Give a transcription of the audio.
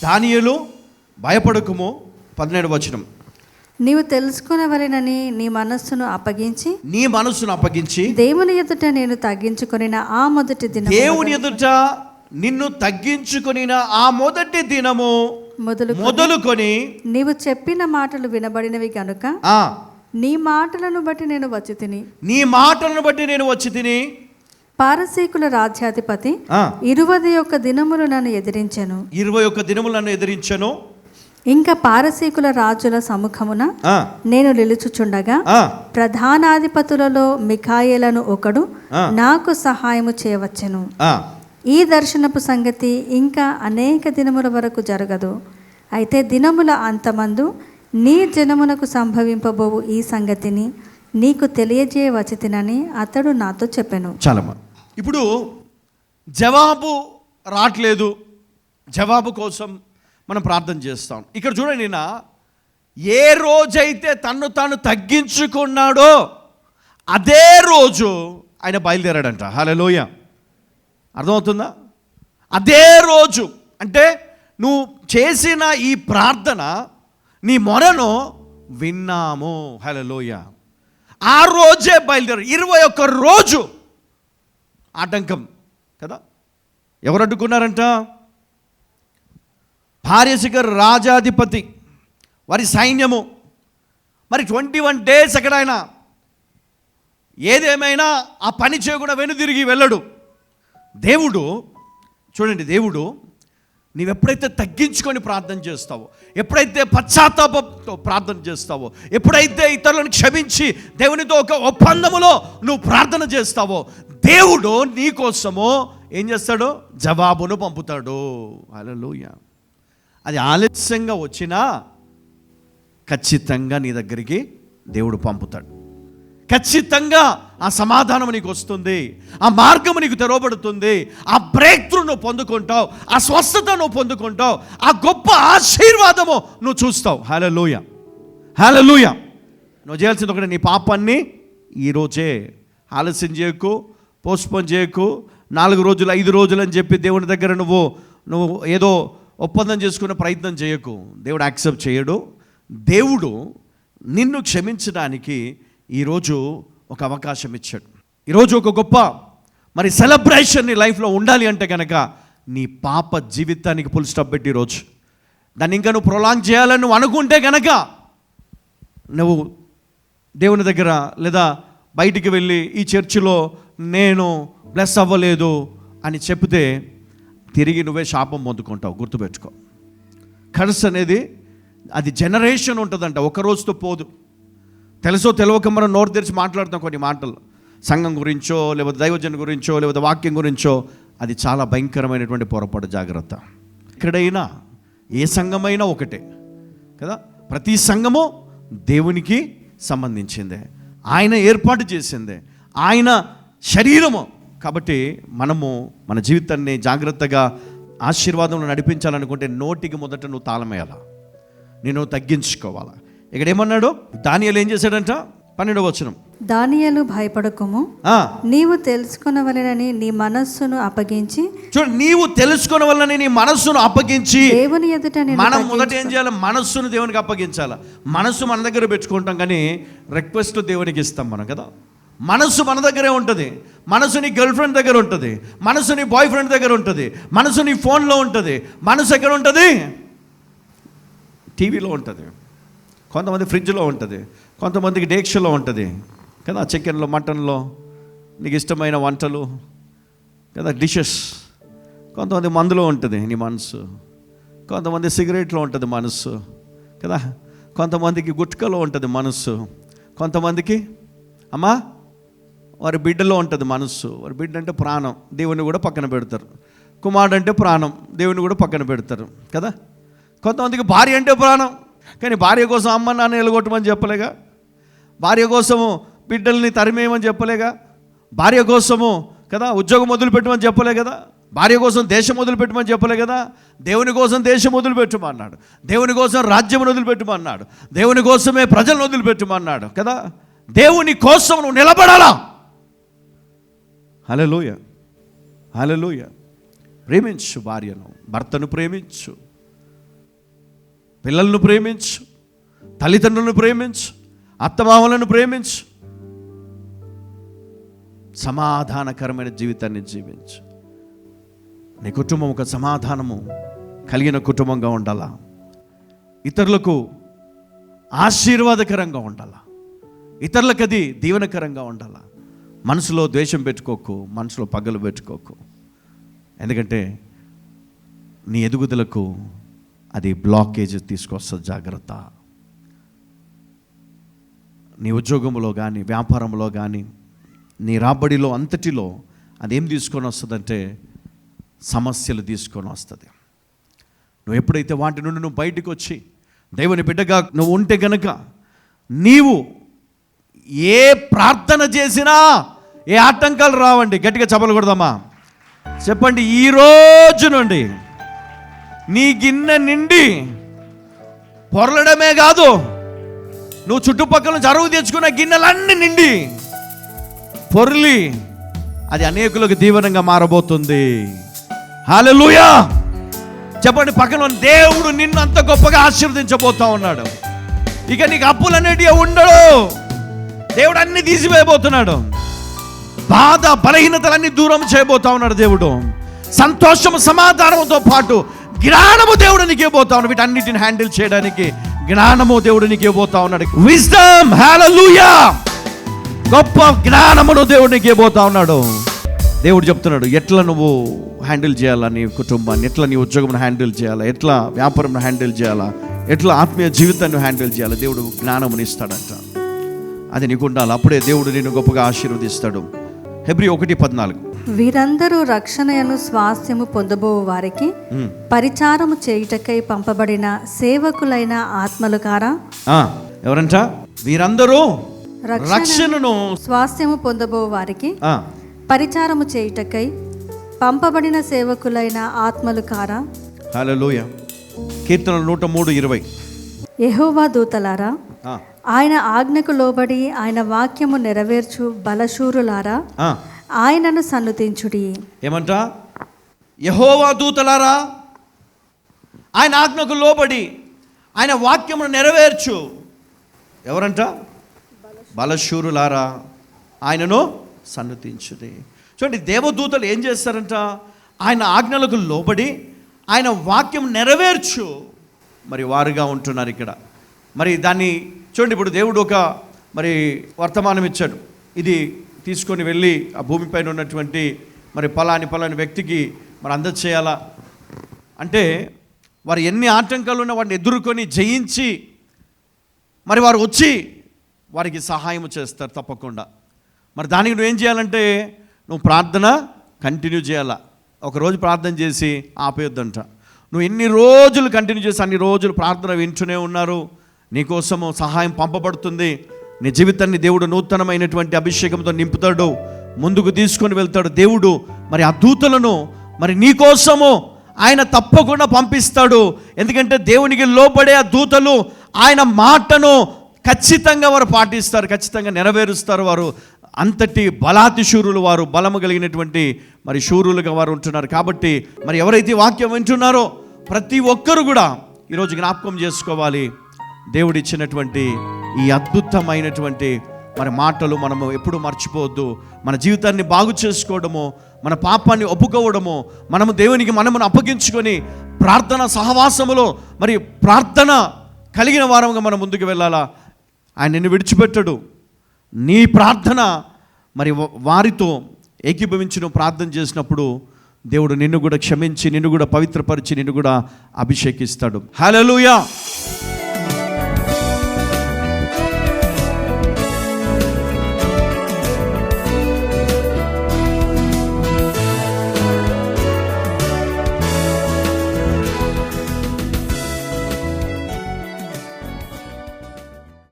దానియేలు భయపడకుము. 17వ వచనం. నీవు తెలుసుకొనవలెనని నీ మనస్సును అప్పగించి దేవుని ఎదుట నేను తగ్గించుకొనిన ఆ మొదటి దినం, దేవుని ఎదుట నిన్ను తగ్గించుకొనిన ఆ మొదటి దినము మొదలుకొని నీవు చెప్పిన మాటలు వినబడినవి కనుక నీ మాటలను బట్టి నేను వచ్చి తిని పారసీకుల రాజ్యాధిపతి 21 దినములు నన్ను ఎదిరించెను. 21 దినములు నన్ను ఎదిరించెను. ఇంకా పారసీకుల రాజుల సముఖమున నేను నిలుచుచుండగా ప్రధానాధిపతులలో మిఖాయేలను ఒకడు నాకు సహాయము చేయవచ్చెను. ఈ దర్శనపు సంగతి ఇంకా అనేక దినముల వరకు జరగదు. అయితే దినముల అంతమందు నీ జనమునకు సంభవింపబోవు ఈ సంగతిని నీకు తెలియజేయవచ్చితినని అతడు నాతో చెప్పెను. చాలమ్మా, ఇప్పుడు జవాబు రావట్లేదు. జవాబు కోసం మనం ప్రార్థన చేస్తాం. ఇక్కడ చూడండి, నా ఏ రోజైతే తన్ను తాను తగ్గించుకున్నాడో అదే రోజు ఆయన బయలుదేరాడంట. హల్లెలూయ. అర్థమవుతుందా? అదే రోజు అంటే నువ్వు చేసిన ఈ ప్రార్థన, నీ మొరను విన్నాము. హల్లెలూయ. ఆ రోజే బయలుదేరాడు. 21 రోజు ఆటంకం కదా. ఎవరు అడ్డుకున్నారంట? పారసీక రాజాధిపతి, వారి సైన్యము. మరి 21 డేస్ అక్కడ ఆయన ఏదేమైనా ఆ పని చేయకుండా వెనుదిరిగి వెళ్ళడు. దేవుడు చూడండి, దేవుడు నీవెప్పుడైతే తగ్గించుకొని ప్రార్థన చేస్తావో, ఎప్పుడైతే పశ్చాత్తాపంతో ప్రార్థన చేస్తావో, ఎప్పుడైతే ఇతరులను క్షమించి దేవునితో ఒక ఒప్పందములో నువ్వు ప్రార్థన చేస్తావో, దేవుడు నీ కోసము ఏం చేస్తాడో జవాబును పంపుతాడు. హల్లెలూయా. అది ఆలస్యంగా వచ్చినా ఖచ్చితంగా నీ దగ్గరికి దేవుడు పంపుతాడు. ఖచ్చితంగా ఆ సమాధానం నీకు వస్తుంది, ఆ మార్గం నీకు తెరవబడుతుంది, ఆ బ్రేక్ త్రూ నువ్వు పొందుకుంటావు, ఆ స్వస్థత నువ్వు పొందుకుంటావు, ఆ గొప్ప ఆశీర్వాదము నువ్వు చూస్తావు. హల్లెలూయా, హల్లెలూయా. నువ్వు చేయాల్సింది ఒకటి, నీ పాపాన్ని ఈరోజే ఆలస్యం చేయకు, పోస్ట్పోన్ చేయకు. 4 రోజులు 5 రోజులు అని చెప్పి దేవుని దగ్గర నువ్వు ఏదో ఒప్పందం చేసుకునే ప్రయత్నం చేయకు. దేవుడు యాక్సెప్ట్ చేయడు. దేవుడు నిన్ను క్షమించడానికి ఈరోజు ఒక అవకాశం ఇచ్చాడు. ఈరోజు ఒక గొప్ప మరి సెలబ్రేషన్ నీ లైఫ్లో ఉండాలి అంటే కనుక నీ పాప జీవితానికి ఫుల్ స్టాప్ పెట్టి ఈరోజు దాన్ని ఇంకా నువ్వు ప్రొలాంగ్ చేయాలని నువ్వు అనుకుంటే కనుక నువ్వు దేవుని దగ్గర లేదా బయటికి వెళ్ళి ఈ చర్చిలో నేను బ్లెస్ అవ్వలేదు అని చెప్తే తిరిగి నువ్వే శాపం పొందుకుంటావు. గుర్తుపెట్టుకో, కర్స్ అనేది అది జనరేషన్ ఉంటుందంట, ఒక రోజుతో పోదు. తెలుసో తెలియక మనం నోరు తెరిచి మాట్లాడుతాం కొన్ని మాటలు, సంఘం గురించో లేకపోతే దైవజన్ గురించో లేకపోతే వాక్యం గురించో. అది చాలా భయంకరమైనటువంటి పొరపాటు. జాగ్రత్త. ఎక్కడైనా ఏ సంఘమైనా ఒకటే కదా. ప్రతి సంఘము దేవునికి సంబంధించిందే, ఆయన ఏర్పాటు చేసిందే, ఆయన శరీరము. కాబట్టి మనము మన జీవితాన్ని జాగ్రత్తగా ఆశీర్వాదంలో నడిపించాలనుకుంటే నోటికి మొదట నువ్వు తాళం వేయాలా, నేను తగ్గించుకోవాలా. ఇక్కడ ఏమన్నాడు? దానియేలు ఏం చేశాడంట? 12వ వచనం. దానియేలు భయపడకుము, నీవు తెలుసుకొనవలెనని నీ మనస్సును అప్పగించి. చూడండి, నీవు తెలుసుకొనవలెనని నీ మనస్సును అప్పగించి. దేవుని ఎదుట మనం మొదట ఏం చేయాలి? మనస్సును దేవునికి అప్పగించాలి. మనస్సు మన దగ్గర పెట్టుకుంటాం కానీ రిక్వెస్ట్ దేవునికి ఇస్తాం మనం కదా. మనస్సు మన దగ్గరే ఉంటుంది. మనసు నీ గర్ల్ ఫ్రెండ్ దగ్గర ఉంటుంది, మనసు నీ బాయ్ ఫ్రెండ్ దగ్గర ఉంటుంది, మనసు నీ ఫోన్లో ఉంటుంది. మనసు ఎక్కడ ఉంటుంది? టీవీలో ఉంటుంది, కొంతమంది ఫ్రిడ్జ్లో ఉంటుంది, కొంతమందికి డేక్షలో ఉంటుంది కదా. చికెన్లో, మటన్లో, నీకు ఇష్టమైన వంటలు కదా, డిషెస్. కొంతమంది మందులో ఉంటుంది నీ మనసు, కొంతమంది సిగరెట్లో ఉంటుంది మనసు కదా, కొంతమందికి గుట్కలో ఉంటుంది మనసు, కొంతమందికి అమ్మా వారి బిడ్డలో ఉంటుంది మనస్సు. వారి బిడ్డ అంటే ప్రాణం, దేవుని కూడా పక్కన పెడతారు. కుమారుడు అంటే ప్రాణం, దేవుని కూడా పక్కన పెడతారు కదా. కొంతమందికి భార్య అంటే ప్రాణం, కానీ భార్య కోసం అమ్మ నాన్న ఎలగొట్టమని చెప్పలేగా, భార్య కోసము బిడ్డల్ని తరిమేయమని చెప్పలేగా, భార్య కోసము కదా ఉద్యోగం వదిలిపెట్టమని చెప్పలే కదా, భార్య కోసం దేశం వదిలిపెట్టమని చెప్పలే కదా. దేవుని కోసం దేశం వదిలిపెట్టమన్నాడు, దేవుని కోసం రాజ్యం వదిలిపెట్టమన్నాడు, దేవుని కోసమే ప్రజలను వదిలిపెట్టమన్నాడు కదా. దేవుని కోసం నువ్వు నిలబడాలా. హల్లెలూయా, హల్లెలూయా. ప్రేమించు భార్యను, భర్తను ప్రేమించు, పిల్లలను ప్రేమించు, తల్లిదండ్రులను ప్రేమించు, అత్తమామలను ప్రేమించు, సమాధానకరమైన జీవితాన్ని జీవించు. నీ కుటుంబం ఒక సమాధానము కలిగిన కుటుంబంగా ఉండాలా, ఇతరులకు ఆశీర్వాదకరంగా ఉండాలా, ఇతరులకు అది దీవెనకరంగా ఉండాలా. మనసులో ద్వేషం పెట్టుకోకు, మనసులో పగలు పెట్టుకోకు. ఎందుకంటే నీ ఎదుగుదలకు అది బ్లాకేజ్ తీసుకొస్తుంది. జాగ్రత్త. నీ ఉద్యోగంలో కానీ, వ్యాపారంలో కానీ, నీ రాబడిలో అంతటిలో అదేం తీసుకొని వస్తుందంటే సమస్యలు తీసుకొని వస్తుంది. నువ్వు ఎప్పుడైతే వాటి నుండి నువ్వు బయటకు వచ్చి దేవుని బిడ్డగా నువ్వు ఉంటే గనక, నీవు ఏ ప్రార్థన చేసినా ఏ ఆటంకాలు రావండి. గట్టిగా చప్పలు కొడదామా? చెప్పండి. ఈ రోజు నుండి నీ గిన్నె నిండి పొరలడమే కాదు, నువ్వు చుట్టుపక్కల నుంచి అరువు తెచ్చుకున్న గిన్నెలన్నీ నిండి పొర్లి అది అనేకులకు దీవెనంగా మారబోతుంది. హల్లెలూయా. చెప్పండి పక్కన, దేవుడు నిన్ను అంత గొప్పగా ఆశీర్వదించబోతా ఉన్నాడు. ఇక నీకు అప్పులు అనేటివి ఉండడు. దేవుడు అన్ని తీసివేయబోతున్నాడు. బాధ బలహీనతలన్నీ దూరం చేయబోతా ఉన్నాడు దేవుడు. సంతోషము సమాధానంతో పాటు జ్ఞానము దేవుడు నీకు ఇవ్వబోతా ఉన్నాడు. వీటన్నిటిని హ్యాండిల్ చేయడానికి జ్ఞానము దేవుడు నీకు ఇవ్వబోతా ఉన్నాడు. విజ్డమ్. హల్లెలూయా. గొప్ప జ్ఞానమును దేవుడు నీకు ఇవ్వబోతా ఉన్నాడు. దేవుడు చెప్తున్నాడు ఎట్లా నువ్వు హ్యాండిల్ చేయాలా నీ కుటుంబాన్ని, ఎట్లా నీ ఉద్యోగం హ్యాండిల్ చేయాలా, ఎట్లా వ్యాపారం హ్యాండిల్ చేయాలా, ఎట్లా ఆత్మీయ జీవితాన్ని హ్యాండిల్ చేయాలా. దేవుడు జ్ఞానముని ఇస్తాడంట. అది నీకు ఉండాలి. అప్పుడే దేవుడు నిన్ను గొప్పగా ఆశీర్వదిస్తాడు. హెబ్రీ 1:14. వీరందరూ రక్షణను స్వాస్థ్యము పొందబో వారికి పరిచారము చేయుటకై పంపబడిన సేవకులైన ఆత్మలు కారా? ఎవరంట? వీరందరూ రక్షణను స్వాస్థ్యము పొందబో వారికి పరిచారము చేయుటకై పంపబడిన సేవకులైన ఆత్మలు కారా? హల్లెలూయా. కీర్తనలు 103:20. యెహోవా దూతలారా, ఆయన ఆజ్ఞకు లోబడి ఆయన వాక్యము నెరవేర్చు బలశూరులారా, ఆయనను సన్నుతించుడి. ఏమంట? యెహోవా దూతలారా, ఆయన ఆజ్ఞకు లోబడి ఆయన వాక్యమును నెరవేర్చు. ఎవరంట? బలశూరులారా, ఆయనను సన్నుతించుడి. చూడండి, దేవదూతలు ఏం చేస్తారంట? ఆయన ఆజ్ఞలకు లోబడి ఆయన వాక్యం నెరవేర్చు మరి వారుగా ఉంటున్నారు ఇక్కడ. మరి దాన్ని చూడండి, ఇప్పుడు దేవుడు ఒక మరి వర్తమానం ఇచ్చాడు. ఇది తీసుకొని వెళ్ళి ఆ భూమిపైన ఉన్నటువంటి మరి పలాని వ్యక్తికి మరి అందచేయాలా అంటే, వారు ఎన్ని ఆటంకాలు ఉన్నా వాటిని ఎదుర్కొని జయించి మరి వారు వచ్చి వారికి సహాయం చేస్తారు తప్పకుండా. మరి దానికి నువ్వేం చేయాలంటే, నువ్వు ప్రార్థన కంటిన్యూ చేయాలా. ఒకరోజు ప్రార్థన చేసి ఆపేయొద్దంట. నువ్వు ఎన్ని రోజులు కంటిన్యూ చేసి అన్ని రోజులు ప్రార్థన వింటూనే ఉన్నారు, నీకోసము సహాయం పంపబడుతుంది. నీ జీవితాన్ని దేవుడు నూతనమైనటువంటి అభిషేకంతో నింపుతాడు, ముందుకు తీసుకొని వెళ్తాడు. దేవుడు మరి ఆ దూతలను మరి నీకోసము ఆయన తప్పకుండా పంపిస్తాడు. ఎందుకంటే దేవునికి లోబడే ఆ దూతలు ఆయన మాటను ఖచ్చితంగా వారు పాటిస్తారు, ఖచ్చితంగా నెరవేరుస్తారు. వారు అంతటి బలాతి శూరులు, వారు బలము కలిగినటువంటి మరి శూరులుగా వారు ఉంటున్నారు. కాబట్టి మరి ఎవరైతే వాక్యం వింటున్నారో ప్రతి ఒక్కరు కూడా ఈరోజు జ్ఞాపకం చేసుకోవాలి, దేవుడిచ్చినటువంటి ఈ అద్భుతమైనటువంటి మరి మాటలు మనము ఎప్పుడు మర్చిపోవద్దు. మన జీవితాన్ని బాగు చేసుకోవడము, మన పాపాన్ని ఒప్పుకోవడము, మనము దేవునికి మనమును అప్పగించుకొని ప్రార్థన సహవాసములో మరి ప్రార్థన కలిగిన వారంగా మనం ముందుకు వెళ్ళాలా. ఆయన నిన్ను విడిచిపెట్టడు. నీ ప్రార్థన మరి వారితో ఏకీభవించి నువ్వు ప్రార్థన చేసినప్పుడు దేవుడు నిన్ను కూడా క్షమించి, నిన్ను కూడా పవిత్రపరిచి, నిన్ను కూడా అభిషేకిస్తాడు. హల్లెలూయా.